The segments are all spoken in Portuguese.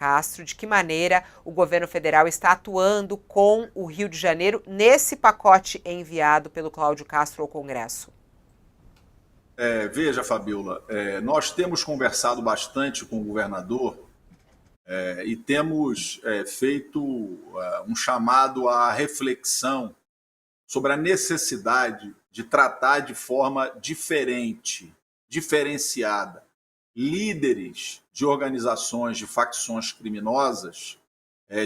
Castro, de que maneira o governo federal está atuando com o Rio de Janeiro nesse pacote enviado pelo Cláudio Castro ao Congresso. Veja, Fabiola, nós temos conversado bastante com o governador e temos feito um chamado à reflexão sobre a necessidade de tratar de forma diferente, diferenciada, líderes de organizações de facções criminosas,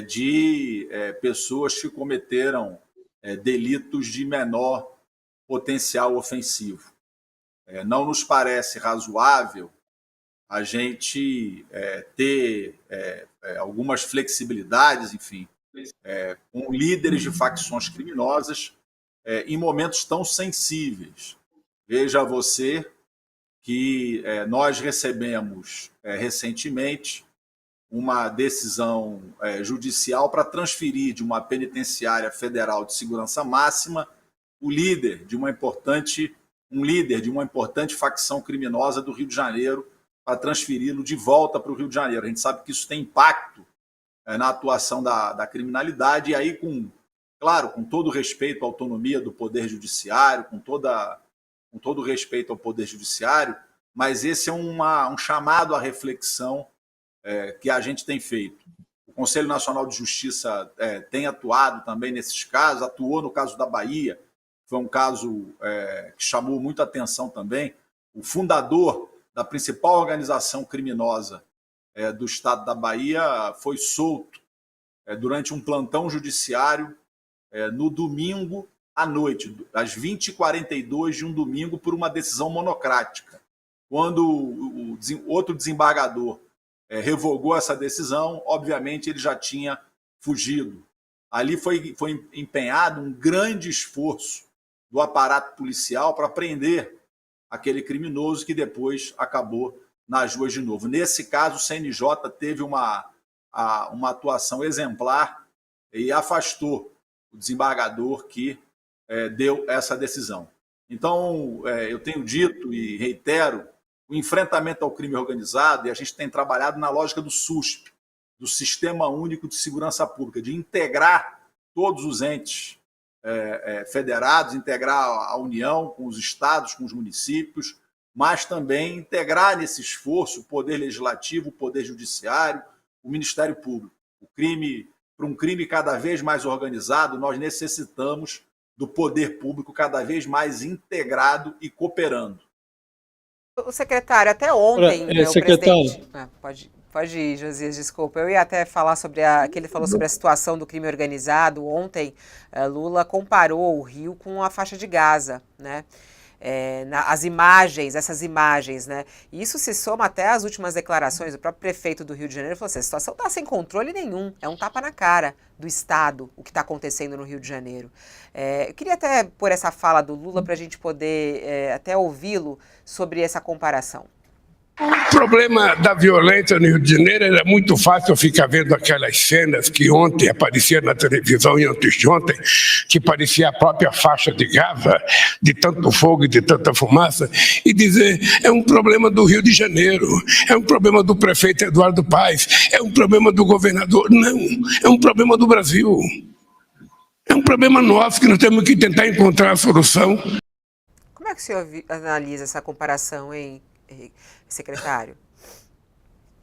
de pessoas que cometeram delitos de menor potencial ofensivo. Não nos parece razoável a gente ter algumas flexibilidades, enfim, com líderes de facções criminosas em momentos tão sensíveis. Veja você que nós recebemos recentemente uma decisão judicial para transferir de uma penitenciária federal de segurança máxima o líder de uma importante facção criminosa do Rio de Janeiro, para transferi-lo de volta para o Rio de Janeiro. A gente sabe que isso tem impacto na atuação da criminalidade, e aí, claro, com todo respeito à autonomia do Poder Judiciário, com todo respeito ao Poder Judiciário, mas esse é um chamado à reflexão que a gente tem feito. O Conselho Nacional de Justiça tem atuado também nesses casos, atuou no caso da Bahia, foi um caso que chamou muita atenção também. O fundador da principal organização criminosa do estado da Bahia foi solto durante um plantão judiciário no domingo à noite, às 20h42 de um domingo, por uma decisão monocrática. Quando o outro desembargador revogou essa decisão, obviamente ele já tinha fugido. Ali foi empenhado um grande esforço do aparato policial para prender aquele criminoso que depois acabou nas ruas de novo. Nesse caso, o CNJ teve uma atuação exemplar e afastou o desembargador que deu essa decisão. Então, eu tenho dito e reitero, o enfrentamento ao crime organizado, e a gente tem trabalhado na lógica do SUSP, do Sistema Único de Segurança Pública, de integrar todos os entes federados, integrar a União com os estados, com os municípios, mas também integrar nesse esforço o Poder Legislativo, o Poder Judiciário, o Ministério Público. Para um crime cada vez mais organizado, nós necessitamos do poder público cada vez mais integrado e cooperando. O secretário, até ontem, o secretário. presidente... Pode ir, Josias, desculpa. Eu ia até falar que ele falou sobre a situação do crime organizado. Ontem, Lula comparou o Rio com a faixa de Gaza, né? Essas imagens, né? E isso se soma até às últimas declarações do próprio prefeito do Rio de Janeiro. Ele falou assim: a situação está sem controle nenhum, é um tapa na cara do Estado o que está acontecendo no Rio de Janeiro. Eu queria até pôr essa fala do Lula para a gente poder até ouvi-lo sobre essa comparação. O problema da violência no Rio de Janeiro era muito fácil ficar vendo aquelas cenas que ontem apareciam na televisão e antes de ontem, que parecia a própria faixa de Gaza, de tanto fogo e de tanta fumaça, e dizer: é um problema do Rio de Janeiro, é um problema do prefeito Eduardo Paes, é um problema do governador. Não, é um problema do Brasil. É um problema nosso que nós temos que tentar encontrar a solução. Como é que o senhor analisa essa comparação, hein, secretário?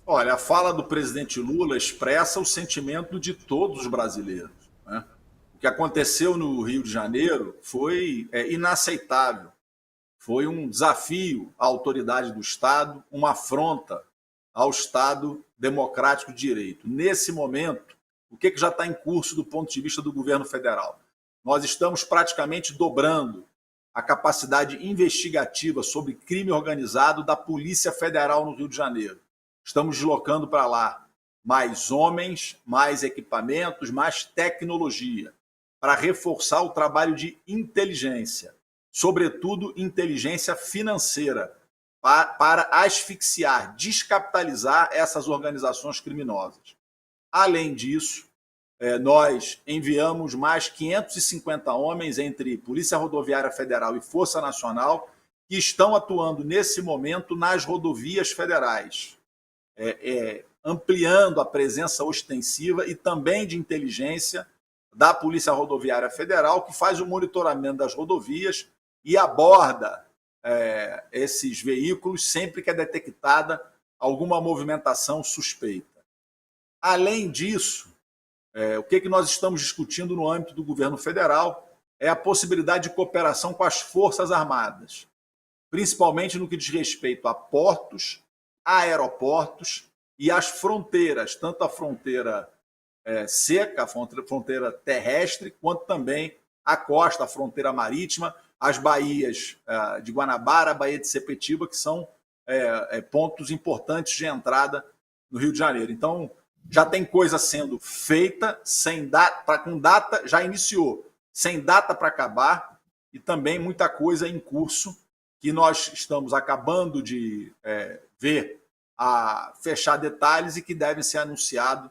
Olha, a fala do presidente Lula expressa o sentimento de todos os brasileiros, né? O que aconteceu no Rio de Janeiro foi inaceitável. Foi um desafio à autoridade do Estado, uma afronta ao Estado democrático de direito. Nesse momento, o que já está em curso do ponto de vista do governo federal? Nós estamos praticamente dobrando a capacidade investigativa sobre crime organizado da Polícia Federal no Rio de Janeiro. Estamos deslocando para lá mais homens, mais equipamentos, mais tecnologia, para reforçar o trabalho de inteligência, sobretudo inteligência financeira, para asfixiar, descapitalizar essas organizações criminosas. Além disso, nós enviamos mais 550 homens entre Polícia Rodoviária Federal e Força Nacional, que estão atuando nesse momento nas rodovias federais. ampliando a presença ostensiva e também de inteligência da Polícia Rodoviária Federal, que faz o monitoramento das rodovias e aborda esses veículos sempre que é detectada alguma movimentação suspeita. Além disso, o que nós estamos discutindo no âmbito do governo federal é a possibilidade de cooperação com as Forças Armadas, principalmente no que diz respeito a portos, a aeroportos e às fronteiras, tanto a fronteira seca, a fronteira terrestre, quanto também a costa, a fronteira marítima, as baías de Guanabara, a Baía de Sepetiba, que são pontos importantes de entrada no Rio de Janeiro. Então, já tem coisa sendo feita, com data, já iniciou, sem data para acabar, e também muita coisa em curso que nós estamos acabando de ver a fechar detalhes e que deve ser anunciado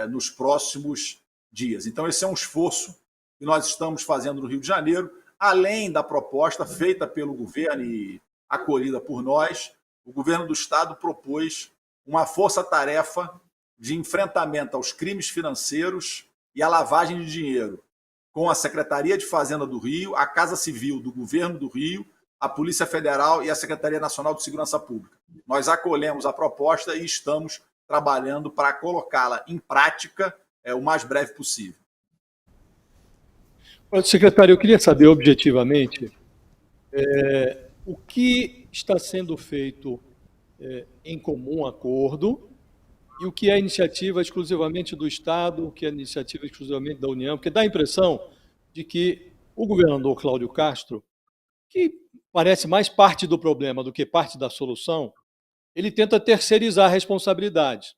nos próximos dias. Então, esse é um esforço que nós estamos fazendo no Rio de Janeiro, além da proposta feita pelo governo e acolhida por nós. O governo do Estado propôs uma força-tarefa de enfrentamento aos crimes financeiros e à lavagem de dinheiro, com a Secretaria de Fazenda do Rio, a Casa Civil do Governo do Rio, a Polícia Federal e a Secretaria Nacional de Segurança Pública. Nós acolhemos a proposta e estamos trabalhando para colocá-la em prática o mais breve possível. Secretário, eu queria saber objetivamente o que está sendo feito em comum acordo e o que é iniciativa exclusivamente do Estado, o que é iniciativa exclusivamente da União, porque dá a impressão de que o governador Cláudio Castro, que parece mais parte do problema do que parte da solução, ele tenta terceirizar a responsabilidade.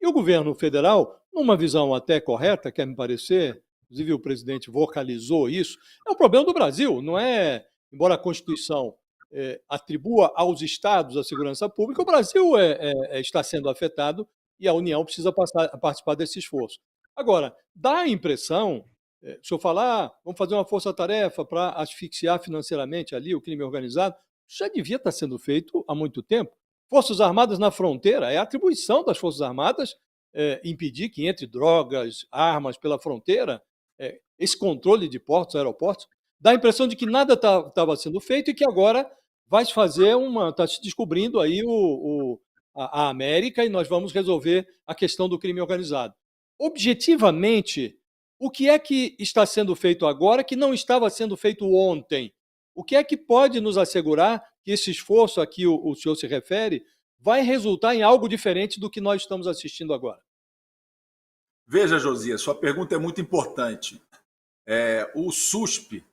E o governo federal, numa visão até correta, quer me parecer, inclusive o presidente vocalizou isso, é um problema do Brasil, não é, embora a Constituição atribua aos estados a segurança pública, o Brasil está sendo afetado e a União precisa participar desse esforço. Agora, dá a impressão, se eu falar, vamos fazer uma força-tarefa para asfixiar financeiramente ali o crime organizado, isso já devia estar sendo feito há muito tempo. Forças Armadas na fronteira, é a atribuição das Forças Armadas impedir que entre drogas, armas pela fronteira, esse controle de portos, aeroportos, dá a impressão de que nada estava sendo feito e que agora vai se fazer está se descobrindo aí a América e nós vamos resolver a questão do crime organizado. Objetivamente, o que é que está sendo feito agora que não estava sendo feito ontem? O que é que pode nos assegurar que esse esforço a que o senhor se refere vai resultar em algo diferente do que nós estamos assistindo agora? Veja, Josias, sua pergunta é muito importante. O SUSP,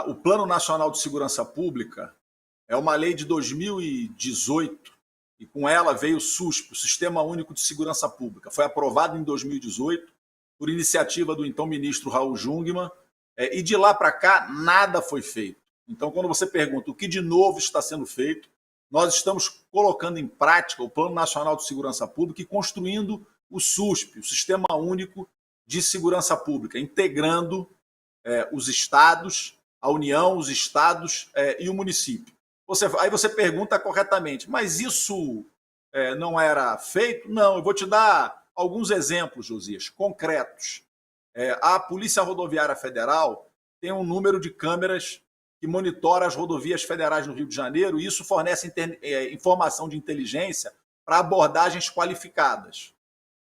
o Plano Nacional de Segurança Pública, é uma lei de 2018 e com ela veio o SUSP, o Sistema Único de Segurança Pública. Foi aprovado em 2018 por iniciativa do então ministro Raul Jungmann e de lá para cá nada foi feito. Então, quando você pergunta o que de novo está sendo feito, nós estamos colocando em prática o Plano Nacional de Segurança Pública e construindo o SUSP, o Sistema Único de Segurança Pública, integrando os estados, a União, os estados e o município. Aí você pergunta corretamente, mas isso não era feito? Não, eu vou te dar alguns exemplos, Josias, concretos. A Polícia Rodoviária Federal tem um número de câmeras que monitora as rodovias federais no Rio de Janeiro, e isso fornece informação de inteligência para abordagens qualificadas.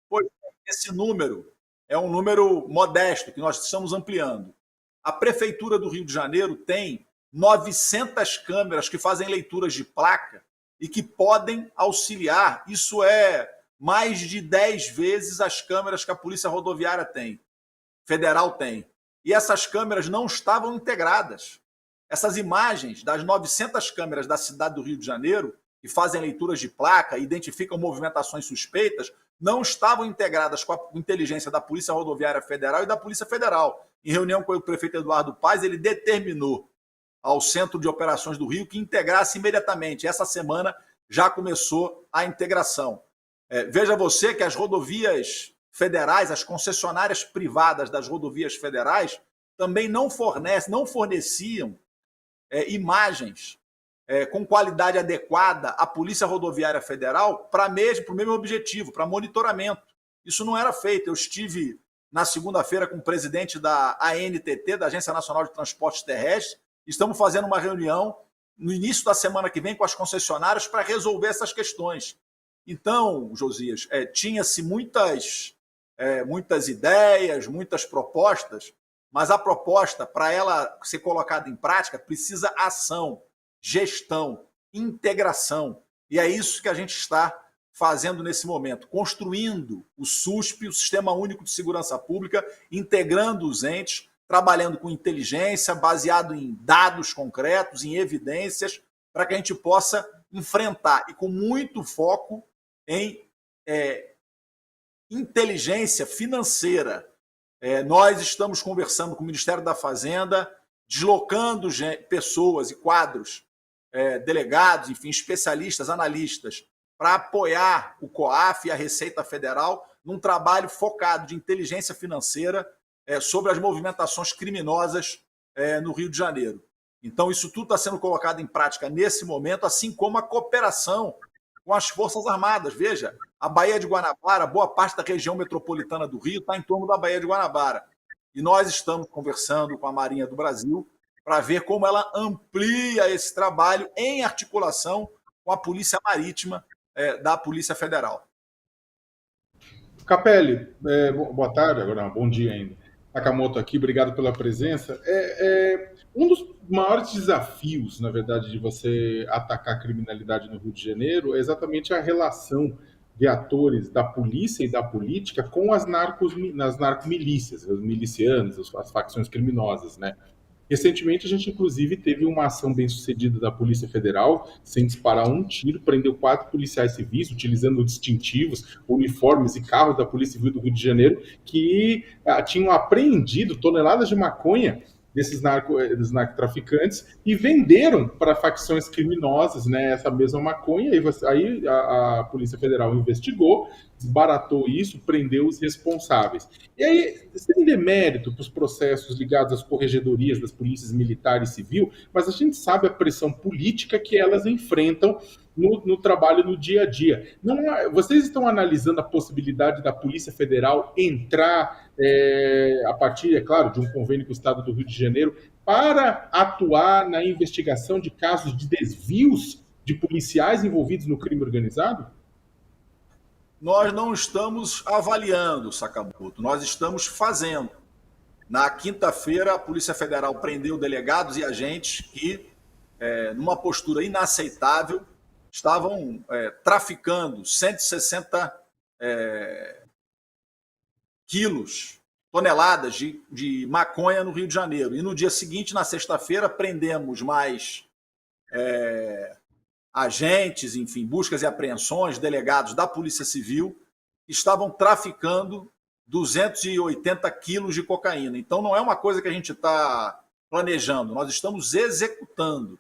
Pois esse número é um número modesto, que nós estamos ampliando. A Prefeitura do Rio de Janeiro tem 900 câmeras que fazem leituras de placa e que podem auxiliar. Isso é mais de 10 vezes as câmeras que a Polícia Rodoviária Federal tem. E essas câmeras não estavam integradas. Essas imagens das 900 câmeras da cidade do Rio de Janeiro, que fazem leituras de placa, identificam movimentações suspeitas, não estavam integradas com a inteligência da Polícia Rodoviária Federal e da Polícia Federal. Em reunião com o prefeito Eduardo Paes, ele determinou ao Centro de Operações do Rio que integrasse imediatamente. Essa semana já começou a integração. Veja você que as rodovias federais, as concessionárias privadas das rodovias federais, também não forneciam imagens com qualidade adequada a Polícia Rodoviária Federal para o mesmo objetivo, para monitoramento. Isso não era feito. Eu estive na segunda-feira com o presidente da ANTT, da Agência Nacional de Transportes Terrestres. Estamos fazendo uma reunião no início da semana que vem com as concessionárias para resolver essas questões. Então, Josias, tinha-se muitas ideias, muitas propostas, mas a proposta, para ela ser colocada em prática, precisa ação, gestão, integração. E é isso que a gente está fazendo nesse momento, construindo o SUSP, o Sistema Único de Segurança Pública, integrando os entes, trabalhando com inteligência, baseado em dados concretos, em evidências, para que a gente possa enfrentar, e com muito foco em inteligência financeira. Nós estamos conversando com o Ministério da Fazenda, deslocando pessoas e quadros, delegados, enfim, especialistas, analistas, para apoiar o COAF e a Receita Federal num trabalho focado de inteligência financeira sobre as movimentações criminosas no Rio de Janeiro. Então, isso tudo está sendo colocado em prática nesse momento, assim como a cooperação com as Forças Armadas. Veja, a Baía de Guanabara, boa parte da região metropolitana do Rio está em torno da Baía de Guanabara. E nós estamos conversando com a Marinha do Brasil para ver como ela amplia esse trabalho em articulação com a Polícia Marítima da Polícia Federal. Capelli, boa tarde, agora bom dia ainda. Nakamoto aqui, obrigado pela presença. Um dos maiores desafios, na verdade, de você atacar a criminalidade no Rio de Janeiro é exatamente a relação de atores da polícia e da política com as narcomilícias, os milicianos, as facções criminosas, né? Recentemente, a gente, inclusive, teve uma ação bem-sucedida da Polícia Federal, sem disparar um tiro, prendeu 4 policiais civis, utilizando distintivos, uniformes e carros da Polícia Civil do Rio de Janeiro, que tinham apreendido toneladas de maconha desses narcotraficantes e venderam para facções criminosas, né, essa mesma maconha. Aí a Polícia Federal investigou, desbaratou isso, prendeu os responsáveis. E aí, sem demérito para os processos ligados às corregedorias das polícias militar e civil, mas a gente sabe a pressão política que elas enfrentam no trabalho no dia a dia. Vocês estão analisando a possibilidade da Polícia Federal entrar, a partir, é claro, de um convênio com o Estado do Rio de Janeiro, para atuar na investigação de casos de desvios de policiais envolvidos no crime organizado? Nós não estamos avaliando, Sakamoto, nós estamos fazendo. Na quinta-feira, a Polícia Federal prendeu delegados e agentes que, numa postura inaceitável, estavam traficando 160 toneladas de maconha no Rio de Janeiro. E no dia seguinte, na sexta-feira, prendemos mais agentes, enfim, buscas e apreensões, delegados da Polícia Civil, que estavam traficando 280 quilos de cocaína. Então, não é uma coisa que a gente está planejando, nós estamos executando.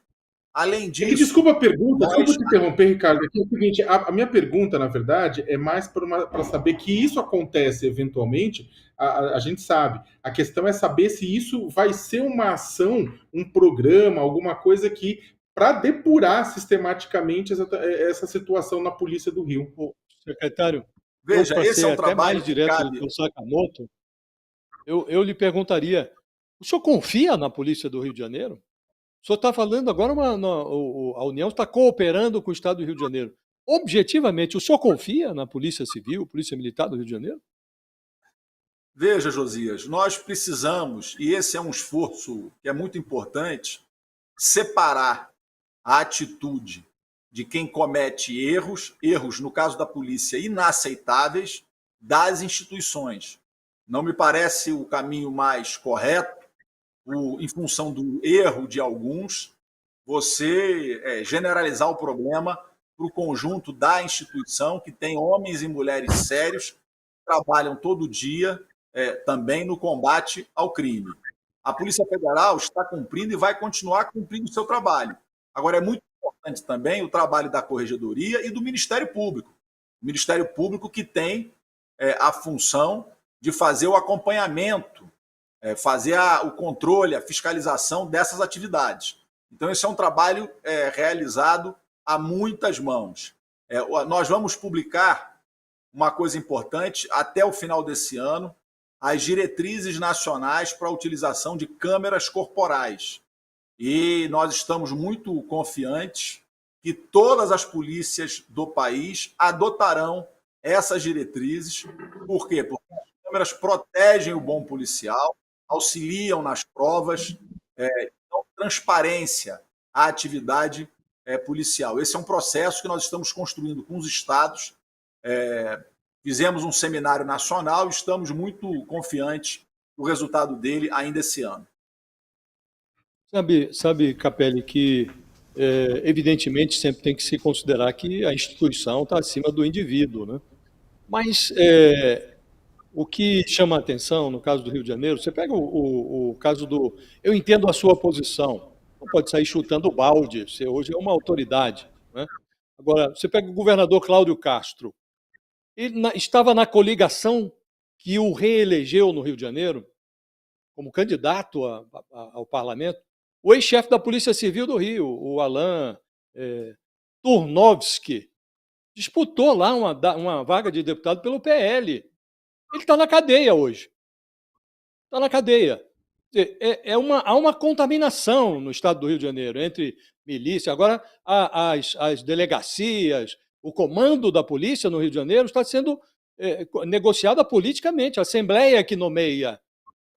Além disso... Desculpa a pergunta, desculpa te interromper, Ricardo. É o seguinte, a minha pergunta, na verdade, é mais para saber que isso acontece eventualmente, a gente sabe. A questão é saber se isso vai ser uma ação, um programa, alguma coisa que para depurar sistematicamente essa situação na Polícia do Rio. Secretário, veja, esse é um trabalho mais direto do Sakamoto. Eu lhe perguntaria, o senhor confia na Polícia do Rio de Janeiro? O senhor está falando agora, a União está cooperando com o Estado do Rio de Janeiro. Objetivamente, o senhor confia na Polícia Civil, Polícia Militar do Rio de Janeiro? Veja, Josias, nós precisamos, e esse é um esforço que é muito importante, separar a atitude de quem comete erros, no caso da polícia, inaceitáveis, das instituições. Não me parece o caminho mais correto, em função do erro de alguns, você generalizar o problema para o conjunto da instituição, que tem homens e mulheres sérios, que trabalham todo dia também no combate ao crime. A Polícia Federal está cumprindo e vai continuar cumprindo o seu trabalho. Agora, é muito importante também o trabalho da Corregedoria e do Ministério Público. O Ministério Público que tem a função de fazer o acompanhamento, fazer o controle, a fiscalização dessas atividades. Então, esse é um trabalho realizado a muitas mãos. Nós vamos publicar uma coisa importante até o final desse ano, as diretrizes nacionais para a utilização de câmeras corporais. E nós estamos muito confiantes que todas as polícias do país adotarão essas diretrizes. Por quê? Porque as câmeras protegem o bom policial, auxiliam nas provas, dão transparência à atividade policial. Esse é um processo que nós estamos construindo com os estados. Fizemos um seminário nacional e estamos muito confiantes do resultado dele ainda esse ano. Sabe, Capelli, que evidentemente sempre tem que se considerar que a instituição está acima do indivíduo, né? Mas o que chama a atenção no caso do Rio de Janeiro, você pega o caso do... Eu entendo a sua posição, não pode sair chutando balde, você hoje é uma autoridade, né? Agora, você pega o governador Cláudio Castro, ele estava na coligação que o reelegeu no Rio de Janeiro, como candidato ao parlamento, o ex-chefe da Polícia Civil do Rio, o Alan Turnovski, disputou lá uma vaga de deputado pelo PL. Ele está na cadeia hoje. Está na cadeia. Há uma contaminação no estado do Rio de Janeiro entre milícia. Agora, as delegacias, o comando da polícia no Rio de Janeiro está sendo negociada politicamente, a Assembleia que nomeia.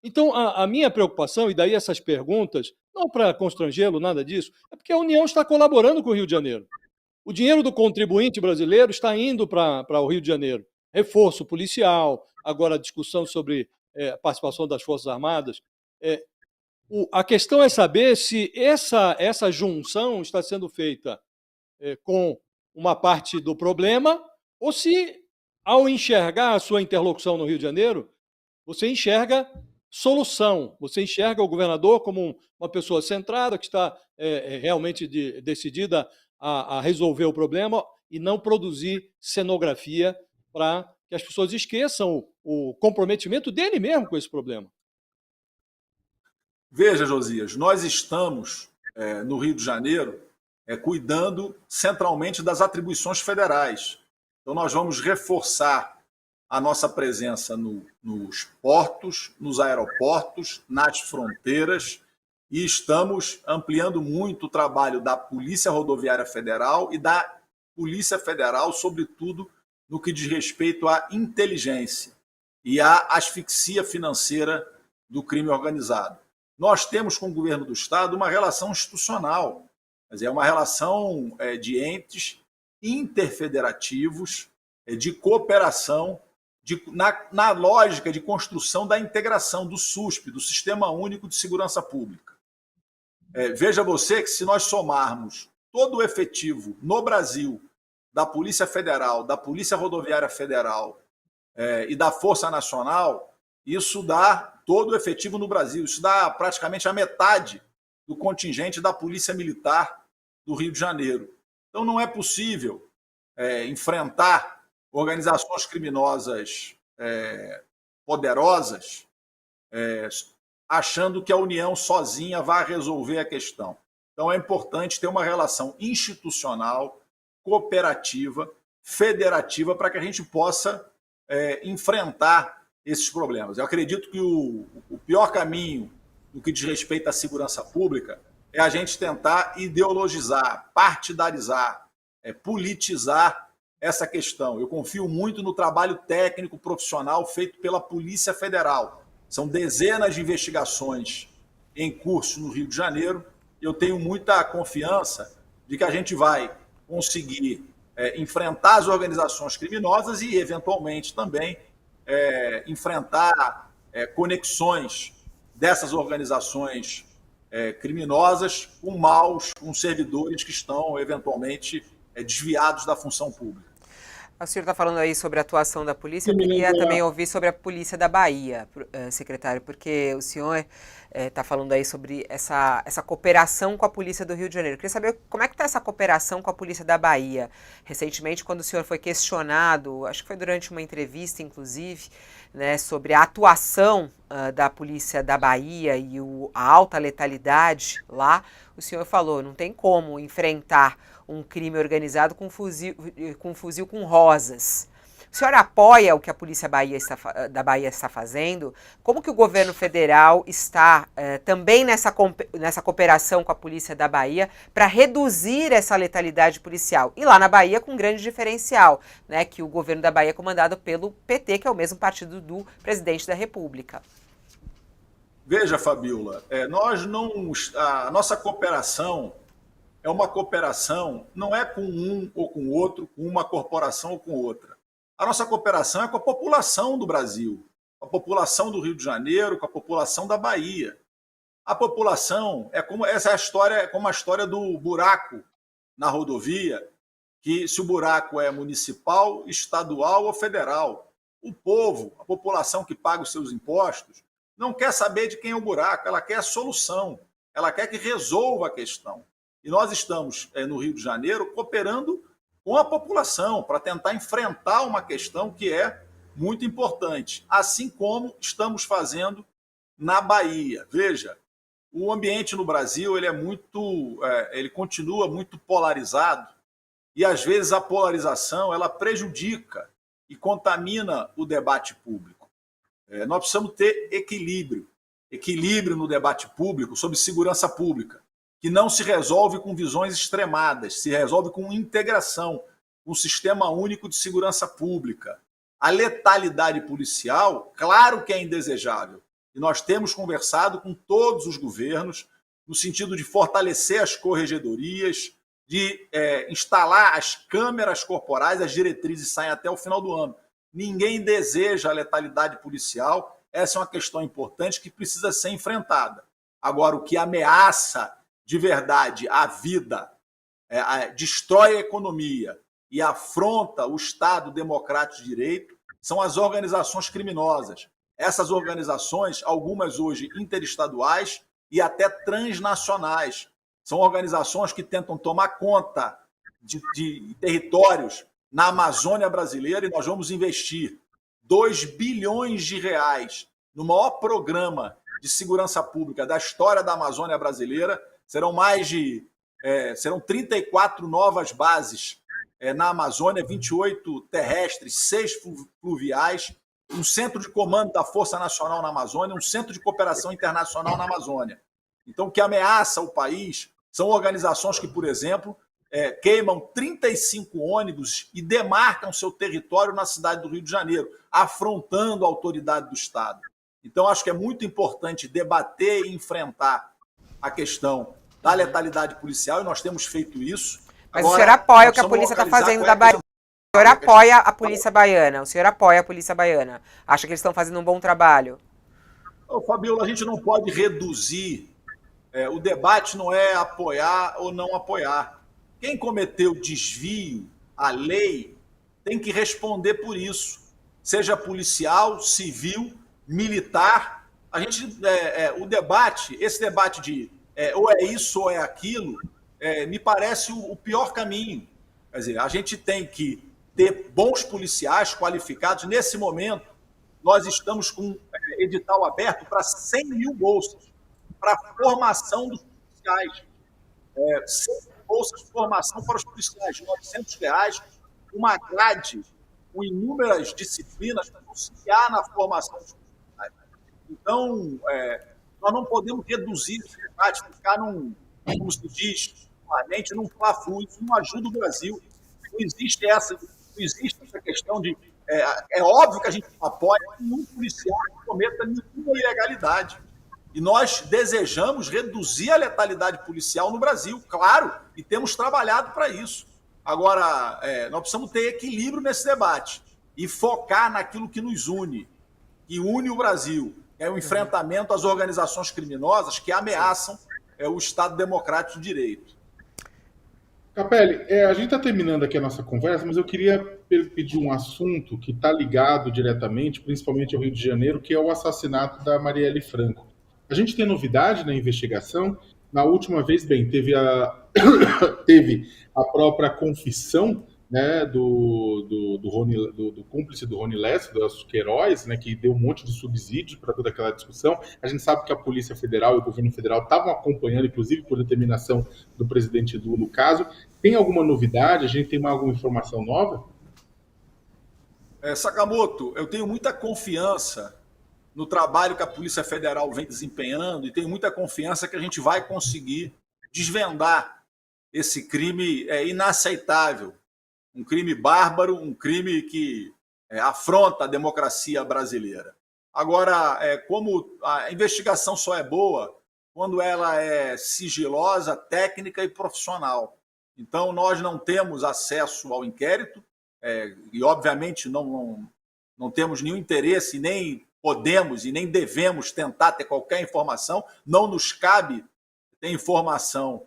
Então, a minha preocupação, e daí essas perguntas, não para constrangê-lo, nada disso, é porque a União está colaborando com o Rio de Janeiro. O dinheiro do contribuinte brasileiro está indo para o Rio de Janeiro. Reforço policial, agora a discussão sobre a participação das Forças Armadas. A questão é saber se essa junção está sendo feita com uma parte do problema ou se, ao enxergar a sua interlocução no Rio de Janeiro, você enxerga solução, você enxerga o governador como uma pessoa centrada, que está realmente decidida a resolver o problema e não produzir cenografia para que as pessoas esqueçam o comprometimento dele mesmo com esse problema. Veja, Josias, nós estamos no Rio de Janeiro cuidando centralmente das atribuições federais. Então, nós vamos reforçar a nossa presença nos portos, nos aeroportos, nas fronteiras, e estamos ampliando muito o trabalho da Polícia Rodoviária Federal e da Polícia Federal, sobretudo no que diz respeito à inteligência e à asfixia financeira do crime organizado. Nós temos com o governo do Estado uma relação institucional, mas é uma relação de entes interfederativos, de cooperação, na lógica de construção da integração do SUSP, do Sistema Único de Segurança Pública. Veja você que se nós somarmos todo o efetivo no Brasil da Polícia Federal, da Polícia Rodoviária Federal e da Força Nacional, isso dá todo o efetivo no Brasil, isso dá praticamente a metade do contingente da Polícia Militar do Rio de Janeiro. Então não é possível enfrentar organizações criminosas poderosas achando que a União sozinha vai resolver a questão. Então é importante ter uma relação institucional, cooperativa, federativa, para que a gente possa enfrentar esses problemas. Eu acredito que o pior caminho no que diz respeito à segurança pública é a gente tentar ideologizar, partidarizar, politizar essa questão. Eu confio muito no trabalho técnico profissional feito pela Polícia Federal. São dezenas de investigações em curso no Rio de Janeiro. Eu tenho muita confiança de que a gente vai conseguir enfrentar as organizações criminosas e, eventualmente, também enfrentar conexões dessas organizações criminosas com servidores que estão, eventualmente, desviados da função pública. O senhor está falando aí sobre a atuação da polícia, eu queria também ouvir sobre a polícia da Bahia, secretário, porque o senhor está falando aí sobre essa cooperação com a polícia do Rio de Janeiro. Eu queria saber como é que está essa cooperação com a polícia da Bahia. Recentemente, quando o senhor foi questionado, acho que foi durante uma entrevista, inclusive, né, sobre a atuação da polícia da Bahia e a alta letalidade lá, o senhor falou, não tem como enfrentar um crime organizado com fuzil com rosas. O senhor apoia o que a Polícia da Bahia está fazendo? Como que o governo federal está também nessa cooperação com a Polícia da Bahia para reduzir essa letalidade policial? E lá na Bahia com um grande diferencial, né, que o governo da Bahia é comandado pelo PT, que é o mesmo partido do presidente da República. Veja, Fabíola, a nossa cooperação é uma cooperação, não é com um ou com outro, com uma corporação ou com outra. A nossa cooperação é com a população do Brasil, com a população do Rio de Janeiro, com a população da Bahia. A população essa é a história, é como a história do buraco na rodovia, que se o buraco é municipal, estadual ou federal, o povo, a população que paga os seus impostos, não quer saber de quem é o buraco, ela quer a solução, ela quer que resolva a questão. E nós estamos no Rio de Janeiro cooperando com a população para tentar enfrentar uma questão que é muito importante, assim como estamos fazendo na Bahia. Veja, o ambiente no Brasil ele continua muito polarizado e às vezes a polarização ela prejudica e contamina o debate público. Nós precisamos ter equilíbrio no debate público sobre segurança pública, que não se resolve com visões extremadas, se resolve com integração, com um sistema único de segurança pública. A letalidade policial, claro que é indesejável, e nós temos conversado com todos os governos no sentido de fortalecer as corregedorias, de instalar as câmeras corporais, as diretrizes saem até o final do ano. Ninguém deseja a letalidade policial, essa é uma questão importante que precisa ser enfrentada. Agora, o que ameaça de verdade a vida, destrói a economia e afronta o Estado democrático de direito, são as organizações criminosas. Essas organizações, algumas hoje interestaduais e até transnacionais, são organizações que tentam tomar conta de territórios na Amazônia brasileira, e nós vamos investir 2 bilhões de reais no maior programa de segurança pública da história da Amazônia brasileira. Serão 34 novas bases na Amazônia, 28 terrestres, 6 fluviais, um centro de comando da Força Nacional na Amazônia, um centro de cooperação internacional na Amazônia. Então, o que ameaça o país são organizações que, por exemplo, queimam 35 ônibus e demarcam seu território na cidade do Rio de Janeiro, afrontando a autoridade do Estado. Então, acho que é muito importante debater e enfrentar a questão da letalidade policial, e nós temos feito isso. Mas agora, o senhor apoia o que a polícia está fazendo da Bahia? O senhor apoia a polícia baiana? O senhor apoia a polícia baiana? Acha que eles estão fazendo um bom trabalho? Fabíola, a gente não pode reduzir. O debate não é apoiar ou não apoiar. Quem cometeu desvio à lei tem que responder por isso. Seja policial, civil, militar. O debate, esse debate de ou é isso ou é aquilo, me parece o pior caminho. Quer dizer, a gente tem que ter bons policiais qualificados. Nesse momento, nós estamos com edital aberto para 100 mil bolsas para a formação dos policiais. 100 bolsas de formação para os policiais, de R$900, uma grade com inúmeras disciplinas para auxiliar na formação dos policiais. Então, nós não podemos reduzir esse debate, ficar como se diz, num fla-flu. Isso não ajuda o Brasil. Não existe essa questão de... É óbvio que a gente não apoia nenhum policial que cometa nenhuma ilegalidade. E nós desejamos reduzir a letalidade policial no Brasil, claro, e temos trabalhado para isso. Agora, nós precisamos ter equilíbrio nesse debate e focar naquilo que nos une, que une o Brasil. É o enfrentamento às organizações criminosas que ameaçam o Estado democrático de direito. Capelli, a gente está terminando aqui a nossa conversa, mas eu queria pedir um assunto que está ligado diretamente, principalmente ao Rio de Janeiro, que é o assassinato da Marielle Franco. A gente tem novidade na investigação. Na última vez, teve a própria confissão, né, do cúmplice do Rony Lessa, do Elcio Queiroz, né, que deu um monte de subsídios para toda aquela discussão. A gente sabe que a Polícia Federal e o governo federal estavam acompanhando, inclusive por determinação do presidente Lula, o caso. Tem alguma novidade? A gente tem alguma informação nova? Sakamoto, eu tenho muita confiança no trabalho que a Polícia Federal vem desempenhando e tenho muita confiança que a gente vai conseguir desvendar esse crime inaceitável, um crime bárbaro, um crime que afronta a democracia brasileira. Agora, como a investigação só é boa quando ela é sigilosa, técnica e profissional. Então, nós não temos acesso ao inquérito e, obviamente, não temos nenhum interesse, nem podemos e nem devemos tentar ter qualquer informação, não nos cabe ter informação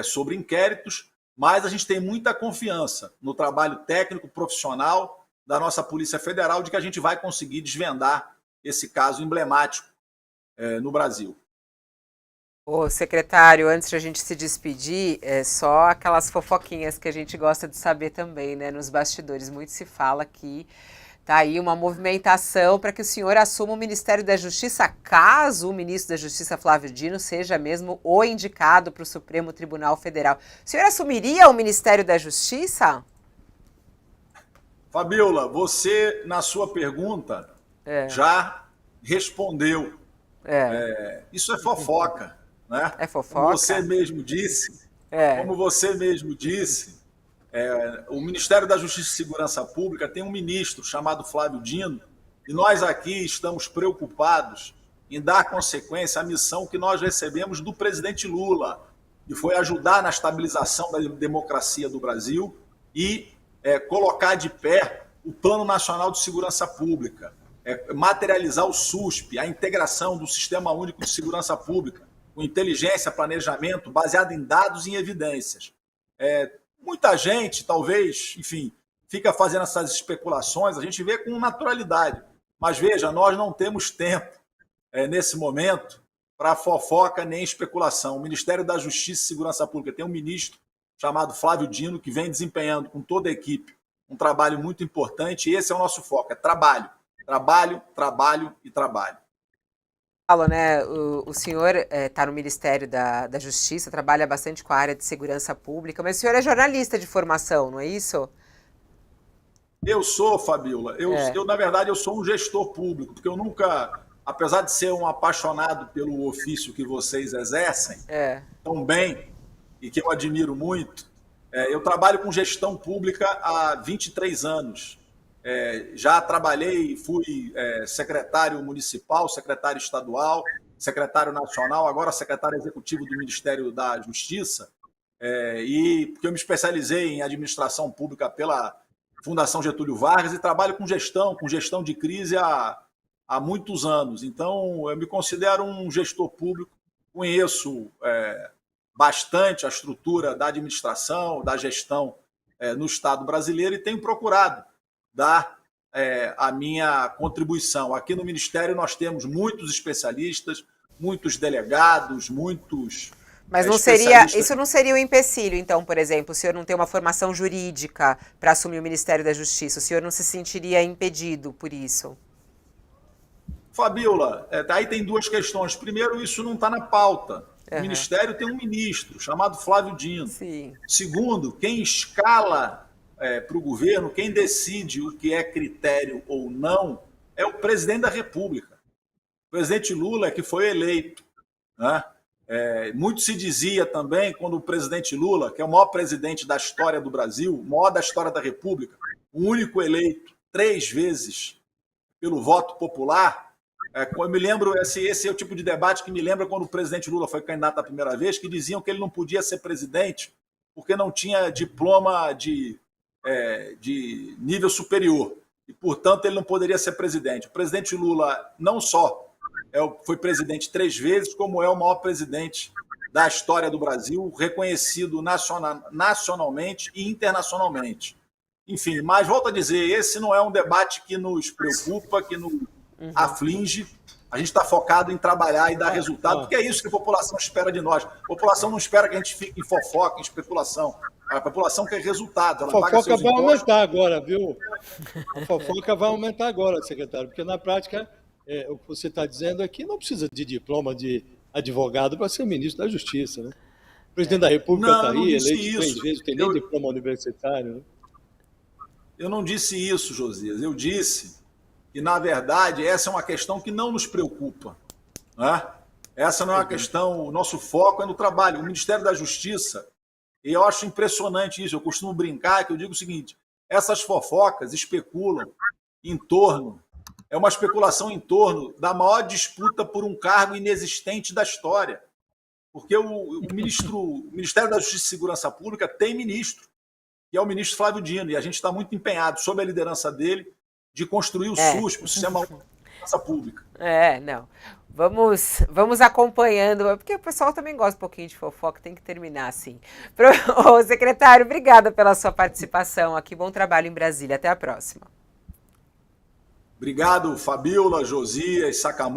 sobre inquéritos, mas a gente tem muita confiança no trabalho técnico, profissional da nossa Polícia Federal, de que a gente vai conseguir desvendar esse caso emblemático no Brasil. Ô, secretário, antes de a gente se despedir, só aquelas fofoquinhas que a gente gosta de saber também, né? Nos bastidores, muito se fala que tá aí uma movimentação para que o senhor assuma o Ministério da Justiça, caso o ministro da Justiça, Flávio Dino, seja mesmo o indicado para o Supremo Tribunal Federal. O senhor assumiria o Ministério da Justiça? Fabiola, você, na sua pergunta, já respondeu. Isso é fofoca, né? É fofoca? Como você mesmo disse, o Ministério da Justiça e Segurança Pública tem um ministro chamado Flávio Dino, e nós aqui estamos preocupados em dar consequência à missão que nós recebemos do presidente Lula, que foi ajudar na estabilização da democracia do Brasil e colocar de pé o Plano Nacional de Segurança Pública, materializar o SUSP, a integração do Sistema Único de Segurança Pública, com inteligência, planejamento, baseado em dados e em evidências. Muita gente, talvez, enfim, fica fazendo essas especulações, a gente vê com naturalidade. Mas veja, nós não temos tempo, nesse momento, para fofoca nem especulação. O Ministério da Justiça e Segurança Pública tem um ministro chamado Flávio Dino, que vem desempenhando com toda a equipe um trabalho muito importante, e esse é o nosso foco, trabalho. Trabalho, trabalho e trabalho. Paulo, né, o senhor está no Ministério da Justiça, trabalha bastante com a área de segurança pública, mas o senhor é jornalista de formação, não é isso? Eu sou, Fabiola. Eu, na verdade, eu sou um gestor público, porque eu nunca, apesar de ser um apaixonado pelo ofício que vocês exercem tão bem e que eu admiro muito, eu trabalho com gestão pública há 23 anos. Já trabalhei, fui secretário municipal, secretário estadual, secretário nacional, agora secretário executivo do Ministério da Justiça, e porque eu me especializei em administração pública pela Fundação Getúlio Vargas e trabalho com gestão de crise há muitos anos. Então, eu me considero um gestor público, conheço bastante a estrutura da administração, da gestão no Estado brasileiro e tenho procurado dar a minha contribuição. Aqui no Ministério nós temos muitos especialistas, muitos delegados, muitos... Mas isso não seria um empecilho, então, por exemplo, o senhor não tem uma formação jurídica para assumir o Ministério da Justiça, o senhor não se sentiria impedido por isso? Fabiola, aí tem duas questões. Primeiro, isso não está na pauta. O Ministério tem um ministro chamado Flávio Dino. Sim. Segundo, quem escala para o governo, quem decide o que é critério ou não, é o presidente da República. O presidente Lula é que foi eleito, né? Muito se dizia também, quando o presidente Lula, que é o maior presidente da história do Brasil, o maior da história da República, o único eleito 3 vezes pelo voto popular, eu me lembro, esse é o tipo de debate que me lembra quando o presidente Lula foi candidato a primeira vez, que diziam que ele não podia ser presidente porque não tinha diploma de nível superior e, portanto, ele não poderia ser presidente. O presidente Lula não só foi presidente 3 vezes, como é o maior presidente da história do Brasil, reconhecido nacionalmente e internacionalmente. Enfim, mas volto a dizer, esse não é um debate que nos preocupa, que nos aflige. A gente está focado em trabalhar e dar resultado, porque é isso que a população espera de nós. A população não espera que a gente fique em fofoca, em especulação. A população quer resultado. A Ela paga fofoca seus vai impostos. aumentar agora, viu? A fofoca vai aumentar agora, secretário, porque na prática, o que você está dizendo é que não precisa de diploma de advogado para ser ministro da Justiça, né? O presidente da República Não, está eu não aí, disse eleito 3 isso. vezes, não tem nem diploma universitário, né? Eu não disse isso, Josias. Eu disse que, na verdade, essa é uma questão que não nos preocupa. Né? Essa não é uma questão, o nosso foco é no trabalho. O Ministério da Justiça, e eu acho impressionante isso, eu costumo brincar que eu digo o seguinte, essas fofocas especulam em torno, é uma especulação em torno da maior disputa por um cargo inexistente da história. Porque o Ministério da Justiça e Segurança Pública tem ministro, que é o ministro Flávio Dino, e a gente está muito empenhado, sob a liderança dele, de construir o SUSP, o Sistema Único de Segurança Pública. Não. Vamos acompanhando, porque o pessoal também gosta um pouquinho de fofoca, tem que terminar assim. Ô, secretário, obrigada pela sua participação aqui. Bom trabalho em Brasília. Até a próxima. Obrigado, Fabíola, Josias, Sakamoto.